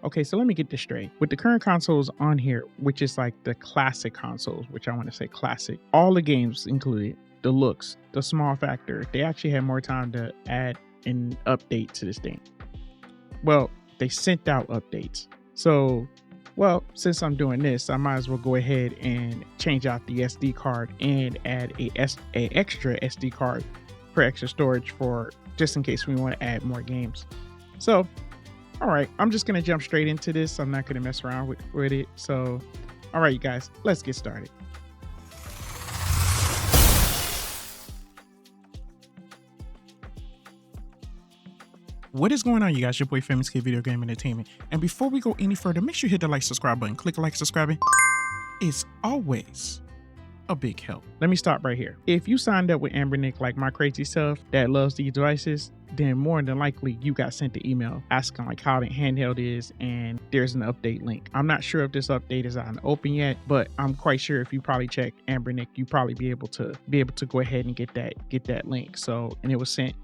Okay, so let me get this straight. With the current consoles on here, which is like the classic consoles, which I want to say classic, all the games included, the looks, the small factor, they actually had more time to add an update to this thing. Well, they sent out updates. So, well, since I'm doing this, I might as well go ahead and change out the SD card and add a extra SD card for extra storage for just in case we want to add more games. So, all right, I'm just going to jump straight into this. I'm not going to mess around with it. So, all right, you guys, let's get started. What is going on, you guys? Your boy Famous Kid Video Game Entertainment. And before we go any further, make sure you hit the like, subscribe button. Click like, subscribing. It's always a big help. Let me stop right here. If you signed up with Anbernic like my crazy self that loves these devices, then more than likely you got sent the email asking like how the handheld is, and there's an update link. I'm not sure if this update is out and open yet, but I'm quite sure if you probably check Anbernic, you probably be able to go ahead and get that link. So, and it was sent.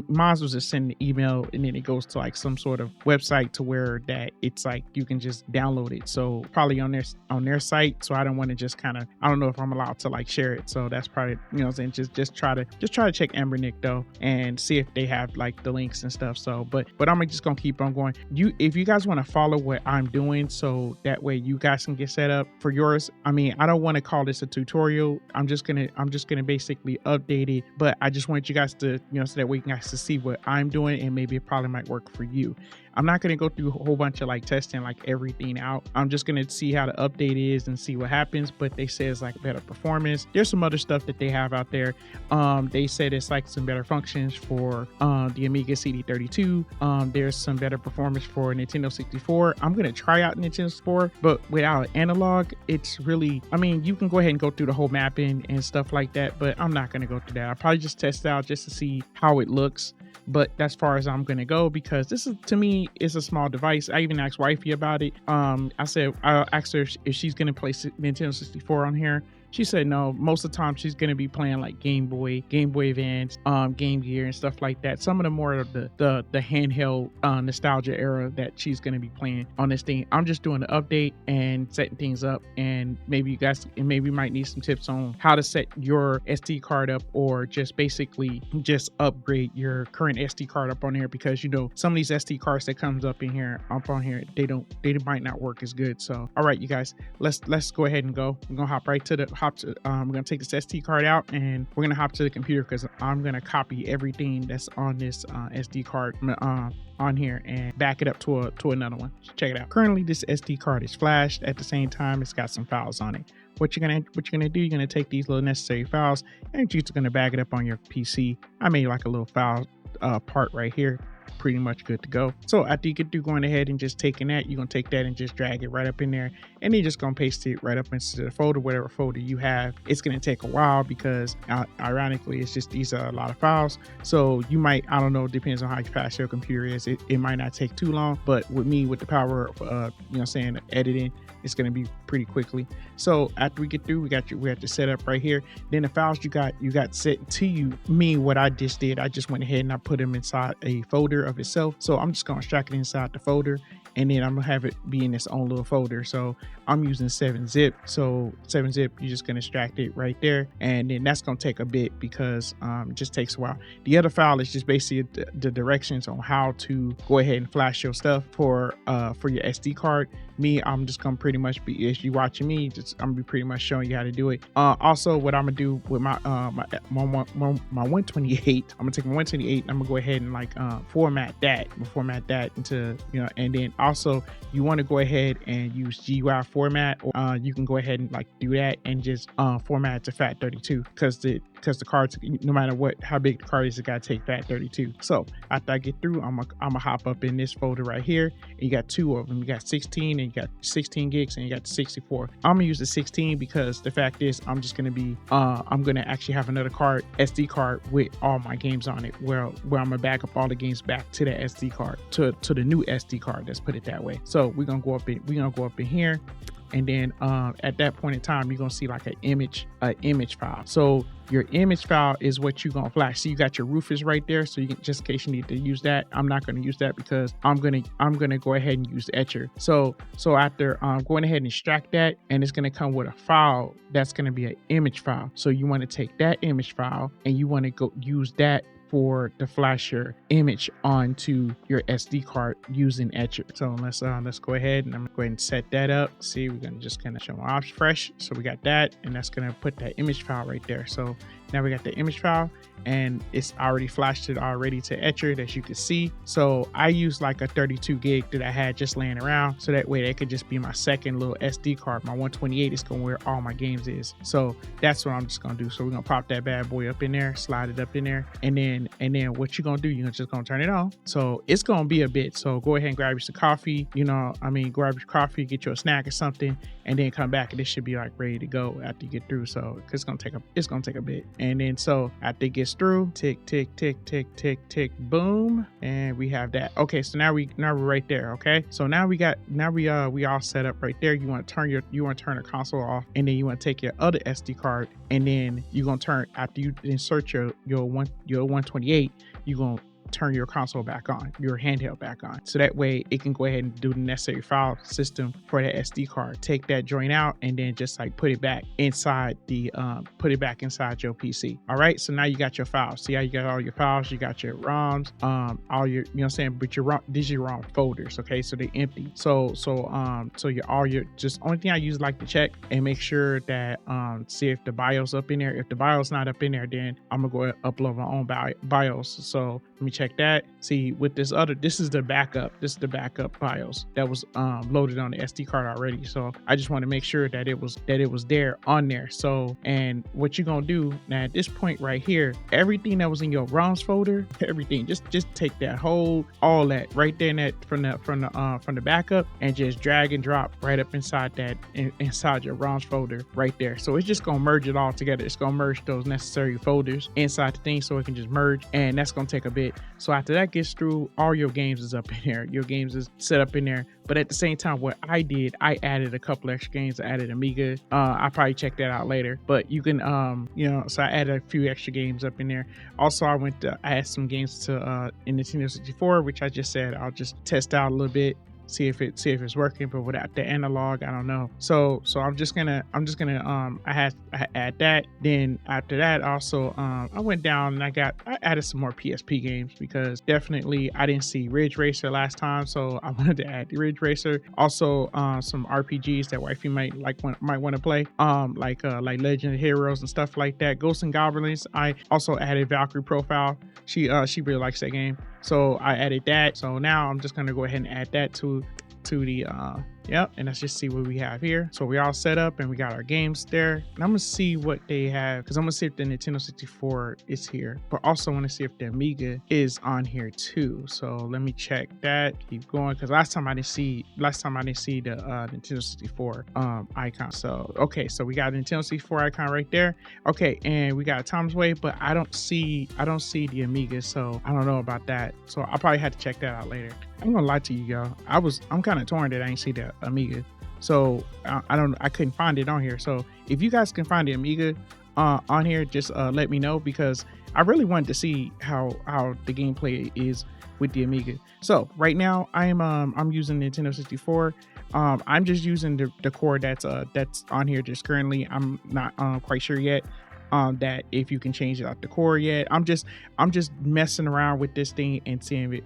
Mine was just send the email, and then it goes to like some sort of website to where that it's like you can just download it. So probably on their site. So I don't want to just kind of, I don't know if I'm allowed to like share it. So that's probably, you know what I'm saying, just try to check Anbernic though and see if they have like the links and stuff. So but I'm just gonna keep on going. If you guys want to follow what I'm doing, so that way you guys can get set up for yours. I mean, I don't want to call this a tutorial. I'm just gonna basically update it, but I just want you guys to, you know, so that way you guys to see what I'm doing, and maybe it probably might work for you. I'm not going to go through a whole bunch of like testing like everything out. I'm just going to see how the update is and see what happens. But they say it's like better performance. There's some other stuff that they have out there. They said it's like some better functions for the Amiga CD32. There's some better performance for Nintendo 64. I'm going to try out Nintendo 64, but without analog, it's really, I mean, you can go ahead and go through the whole mapping and stuff like that, but I'm not going to go through that. I'll probably just test it out just to see how it looks. But that's far as I'm gonna go, because this is, to me, is a small device. I even asked wifey about it. I asked her if she's gonna play Nintendo 64 on here. She said no. Most of the time she's gonna be playing like Game Boy Advance, Game Gear and stuff like that. Some of the more of the handheld nostalgia era that she's gonna be playing on this thing. I'm just doing the update and setting things up, and maybe you guys might need some tips on how to set your SD card up, or just basically just upgrade your current SD card up on here, because you know some of these SD cards that comes up on here, they might not work as good. So all right, you guys, let's go ahead and go. We're gonna hop right to the we're gonna take this SD card out, and we're gonna hop to the computer, because I'm gonna copy everything that's on this SD card on here and back it up to another one. Check it out. Currently this SD card is flashed. At the same time, it's got some files on it. What you're gonna do, you're gonna take these little necessary files and you're just gonna back it up on your PC. I made like a little file part right here. Pretty much good to go. So after you get through going ahead and just taking that, you're gonna take that and just drag it right up in there, and then you're just gonna paste it right up into the folder, whatever folder you have. It's gonna take a while because ironically it's just these are a lot of files, so you might, I don't know, depends on how fast your computer is, it might not take too long, but with me, with the power of you know what I'm saying, editing, it's going to be pretty quickly. So after we get through, we have to set up right here. Then the files you got set to you. Me, what I just did, I just went ahead and I put them inside a folder of itself. So I'm just going to extract it inside the folder, and then I'm gonna have it be in its own little folder. So I'm using 7-zip. So 7-zip, you're just gonna extract it right there, and then that's gonna take a bit because it just takes a while. The other file is just basically the directions on how to go ahead and flash your stuff for your SD card. Me, I'm just gonna pretty much be, as you watching me, I'm gonna be pretty much showing you how to do it. Also, what I'm gonna do with my 128, I'm gonna take my 128, I'm gonna go ahead and like format that into, you know, and then also you want to go ahead and use GUI format, or you can go ahead and like do that and just format it to FAT32, because the cards, no matter how big the card is, it gotta take FAT32. So after I get through, I'm gonna hop up in this folder right here, and you got two of them. You got 16, and you got 16 gigs, and you got the 64. I'm gonna use the 16 because the fact is I'm just gonna be I'm gonna actually have another card, SD card, with all my games on it, where I'm gonna back up all the games back to the SD card, to the new SD card. Let's put it that way. So we're gonna go up in here. and then at that point in time, you're gonna see like an image file. So your image file is what you're gonna flash. So you got your Rufus right there. So you can, just in case you need to use that, I'm not gonna use that because I'm gonna go ahead and use Etcher. So after going ahead and extract that, and it's gonna come with a file that's gonna be an image file. So you want to take that image file and you want to go use that to flash your image onto your SD card using Etcher. So let's go ahead and I'm gonna go ahead and set that up. See, we're gonna just kind of show ops fresh. So we got that, and that's gonna put that image file right there. So now we got the image file, and it's already flashed it already to Etcher, as you can see. So I use like a 32 gig that I had just laying around, so that way that could just be my second little SD card. My 128 is going where all my games is. So that's what I'm just gonna do. So we're gonna pop that bad boy up in there, slide it up in there, and then what you're gonna do, you're just gonna turn it on. So it's gonna be a bit. So go ahead and grab you some coffee. Grab your coffee, get you a snack or something, and then come back, and this should be like ready to go after you get through. So it's gonna take a bit. And then so after it gets through, tick tick tick tick tick tick, boom, and we have that. Okay, so now we're right there. Okay, so now we all set up right there. You want to turn the console off, and then you want to take your other SD card, and then you're gonna turn, after you insert your 128, you're gonna turn your console back on, your handheld back on, so that way it can go ahead and do the necessary file system for that SD card. Take that joint out and then just like put it back inside your PC. All right, so now you got your files. See how you got all your files, you got your ROMs, all your, but your ROM folders. Okay, so they empty. So your just only thing I use like to check and make sure that see if the BIOS up in there. If the BIOS not up in there, then I'm gonna go ahead and upload my own BIOS. So let me check that. See, with this is the backup. This is the backup BIOS that was loaded on the SD card already. So I just want to make sure that it was there on there. So, and what you're gonna do now at this point right here, everything that was in your ROMs folder, everything, just take that all that right there in that from the backup, and just drag and drop right up inside inside your ROMs folder right there. So it's just gonna merge it all together. It's gonna merge those necessary folders inside the thing, so it can just merge, and that's gonna take a bit. So after that gets through, all your games is up in there. Your games is set up in there. But at the same time, what I did, I added a couple extra games. I added Amiga. I'll probably check that out later. But you can, so I added a few extra games up in there. Also, I add some games to in Nintendo 64, which I just said I'll just test out a little bit. See if it's working, but without the analog, I don't know. So I'm just gonna I add that. Then after that, also I went down and I added some more PSP games, because definitely I didn't see Ridge Racer last time, so I wanted to add the Ridge Racer. Also some RPGs that wifey might want to play, like Legend of Heroes and stuff like that. Ghosts and Goblins. I also added Valkyrie Profile. She really likes that game, so I added that. So now I'm just gonna go ahead and add that to the and let's just see what we have here. So we all set up and we got our games there, and I'm gonna see what they have, because I'm gonna see if the Nintendo 64 is here, but also want to see if the Amiga is on here too. So let me check that. Keep going, because last time I didn't see the Nintendo 64 icon. So okay, so we got a Nintendo 64 icon right there. Okay, and we got Tom's Way, but I don't see the Amiga, so I don't know about that. So I'll probably have to check that out later. I'm gonna lie to you, y'all. I'm kind of torn that I ain't see the Amiga, so I couldn't find it on here. So if you guys can find the Amiga on here, just let me know, because I really wanted to see how the gameplay is with the Amiga. So right now I'm using Nintendo 64. I'm just using the core that's on here just currently. I'm not quite sure yet that if you can change it out the core yet. I'm just messing around with this thing and seeing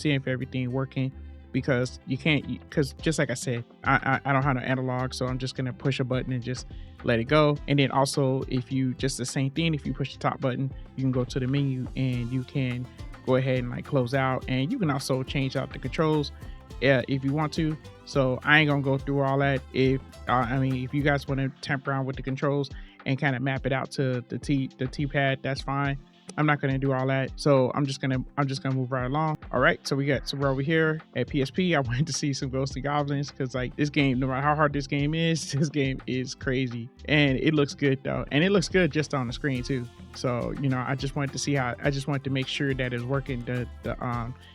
if everything working, because you can't, because just like I said, I don't have no analog, so I'm just gonna push a button and just let it go. And then also, if you just the same thing, if you push the top button, you can go to the menu and you can go ahead and like close out, and you can also change out the controls if you want to. So I ain't gonna go through all that. If you guys want to tamper around with the controls and kind of map it out to the T-pad, that's fine. I'm not gonna do all that, so I'm just gonna move right along. All right, so we're over here at PSP. I wanted to see some Ghosts and Goblins because like this game, no matter how hard this game is, this game is crazy, and it looks good though, and it looks good just on the screen too. So you know, I just wanted to see how. I just wanted to make sure that it's working.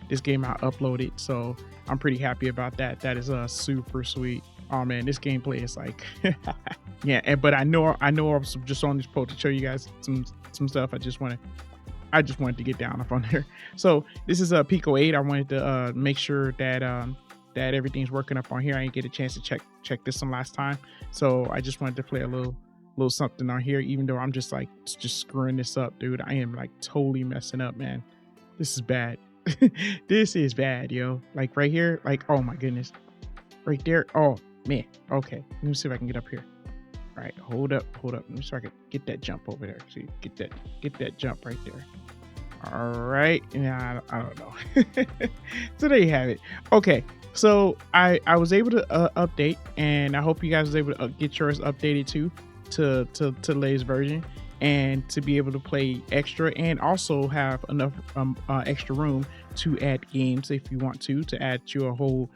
This game I uploaded, so I'm pretty happy about that. That is super sweet. Oh man, this gameplay is like, yeah. But I know I was just on this post to show you guys some stuff. I just wanted to get down up on there. So this is a Pico 8. I wanted to make sure that that everything's working up on here. I didn't get a chance to check this one last time, so I just wanted to play a little something on here. Even though I'm just screwing this up, dude. I am like totally messing up, man. This is bad. This is bad, yo. Like right here, like oh my goodness, right there. Oh man. Okay, let me see if I can get up here. All right, hold up. Let me see if I can get that jump over there. See, get that jump right there. All right, yeah, I don't know. So there you have it. Okay, so I was able to update, and I hope you guys was able to get yours updated too to the latest version, and to be able to play extra, and also have enough extra room to add games if you want to add to a whole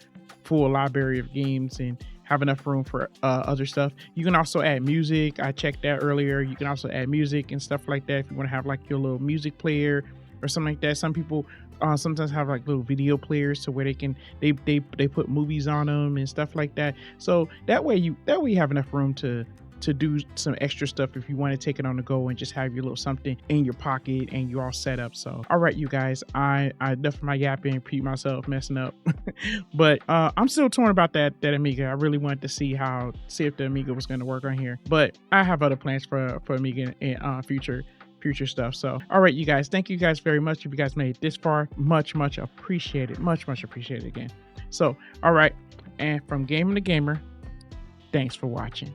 full library of games, and have enough room for other stuff. You can also add music. I checked that earlier. You can also add music and stuff like that if you want to have like your little music player or something like that. Some people sometimes have like little video players to where they put movies on them and stuff like that. So that way you have enough room to do some extra stuff if you want to take it on the go and just have your little something in your pocket and you're all set up. So all right, you guys, I enough my yapping, repeat myself, messing up. But I'm still torn about that Amiga. I really wanted to see if the Amiga was going to work on here, but I have other plans for Amiga and future stuff. So all right, you guys, thank you guys very much. If you guys made it this far, much appreciated, much appreciated again. So all right, and from gamer to gamer, thanks for watching.